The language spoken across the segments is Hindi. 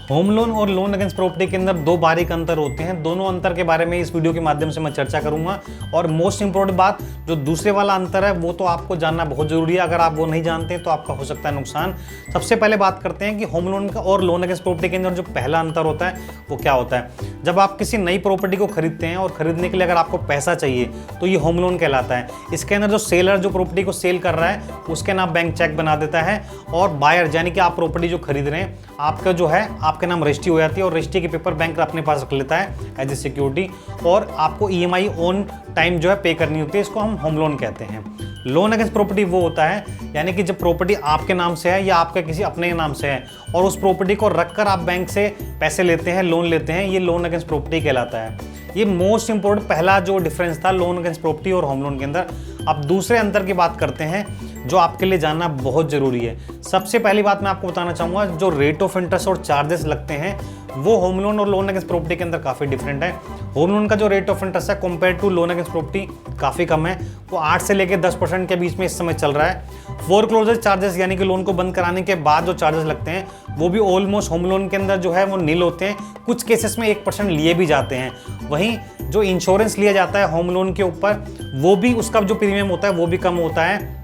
होम लोन और लोन अगेंस्ट प्रॉपर्टी के अंदर दो बारीक अंतर होते हैं। दोनों अंतर के बारे में इस वीडियो के माध्यम से मैं चर्चा करूंगा। और मोस्ट इंपॉर्टेंट बात, जो दूसरे वाला अंतर है वो तो आपको जानना बहुत जरूरी है। अगर आप वो नहीं जानते तो आपका हो सकता है नुकसान। सबसे पहले बात करते हैं कि होम लोन का और लोन अगेंस्ट प्रॉपर्टी के अंदर जो पहला अंतर होता है वो क्या होता है। जब आप किसी नई प्रॉपर्टी को खरीदते हैं और खरीदने के लिए अगर आपको पैसा चाहिए तो ये होम लोन कहलाता है। इसके अंदर जो सेलर जो प्रॉपर्टी को सेल कर रहा है उसके नाम बैंक चेक बना देता है, और बायर यानी कि आप प्रॉपर्टी जो खरीद रहे हैं आपका जो है आपके नाम रजिस्ट्री हो जाती है, और रजिस्ट्री के पेपर बैंक अपने पास रख लेता है एज ए सिक्योरिटी, और आपको ईएमआई ऑन टाइम जो है पे करनी होती है। इसको हम होम लोन कहते हैं। लोन अगेंस्ट प्रॉपर्टी वो होता है यानी कि जब प्रॉपर्टी आपके नाम से है या आपके किसी अपने नाम से है और उस प्रॉपर्टी को रखकर आप बैंक से पैसे लेते हैं, लोन लेते हैं, ये लोन अगेंस्ट प्रॉपर्टी कहलाता है। ये मोस्ट इंपॉर्टेंट पहला जो डिफरेंस था लोन अगेंस्ट प्रॉपर्टी और होम लोन के अंदर। अब दूसरे अंतर की बात करते हैं जो आपके लिए जानना बहुत जरूरी है। सबसे पहली बात मैं आपको बताना चाहूँगा, जो रेट ऑफ इंटरेस्ट और चार्जेस लगते हैं वो होम लोन और लोन अगेंस्ट प्रॉपर्टी के अंदर काफ़ी डिफरेंट है। होम लोन का जो रेट ऑफ इंटरेस्ट है compare to loan against property काफ़ी कम है। वो 8 से लेकर 10% के बीच में इस समय चल रहा है। फोरक्लोजर चार्जेस यानी कि लोन को बंद कराने के बाद जो चार्जेस लगते हैं वो भी ऑलमोस्ट होम लोन के अंदर जो है वो नील होते हैं। कुछ केसेस में 1% लिए भी जाते हैं। वहीं जो इंश्योरेंस लिया जाता है होम लोन के ऊपर वो भी उसका जो प्रीमियम होता है वो भी कम होता है।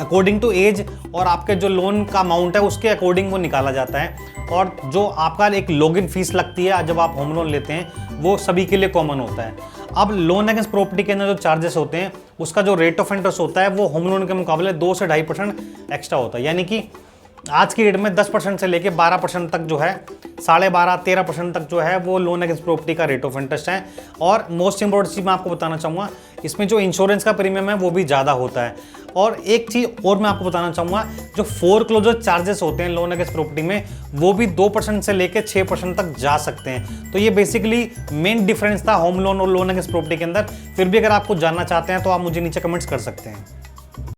अकॉर्डिंग टू एज और आपके जो लोन का अमाउंट है उसके अकॉर्डिंग वो निकाला जाता है। और जो आपका एक लॉगिन फीस लगती है जब आप होम लोन लेते हैं वो सभी के लिए कॉमन होता है। अब लोन अगेंस्ट प्रॉपर्टी के अंदर जो चार्जेस होते हैं उसका जो रेट ऑफ इंटरेस्ट होता है वो होम लोन के मुकाबले 2 से 2.5% एक्स्ट्रा होता है। यानी कि आज की डेट में 10% से लेकर 12% तक जो है, 12.5-13% तक जो है वो लोन अगेंस्ट प्रॉपर्टी का रेट ऑफ इंटरेस्ट है। और मोस्ट इंपॉर्टेंट चीज़ मैं आपको बताना चाहूँगा, इसमें जो इंश्योरेंस का प्रीमियम है वो भी ज़्यादा होता है। और एक चीज़ और मैं आपको बताना चाहूँगा, जो फोरक्लोजर चार्जेस होते हैं लोन अगेंस्ट प्रॉपर्टी में वो भी 2% से लेकर 6% तक जा सकते हैं। तो ये बेसिकली मेन डिफरेंस था होम लोन और लोन अगेंस्ट प्रॉपर्टी के अंदर। फिर भी अगर आपको जानना चाहते हैं तो आप मुझे नीचे कमेंट्स कर सकते हैं।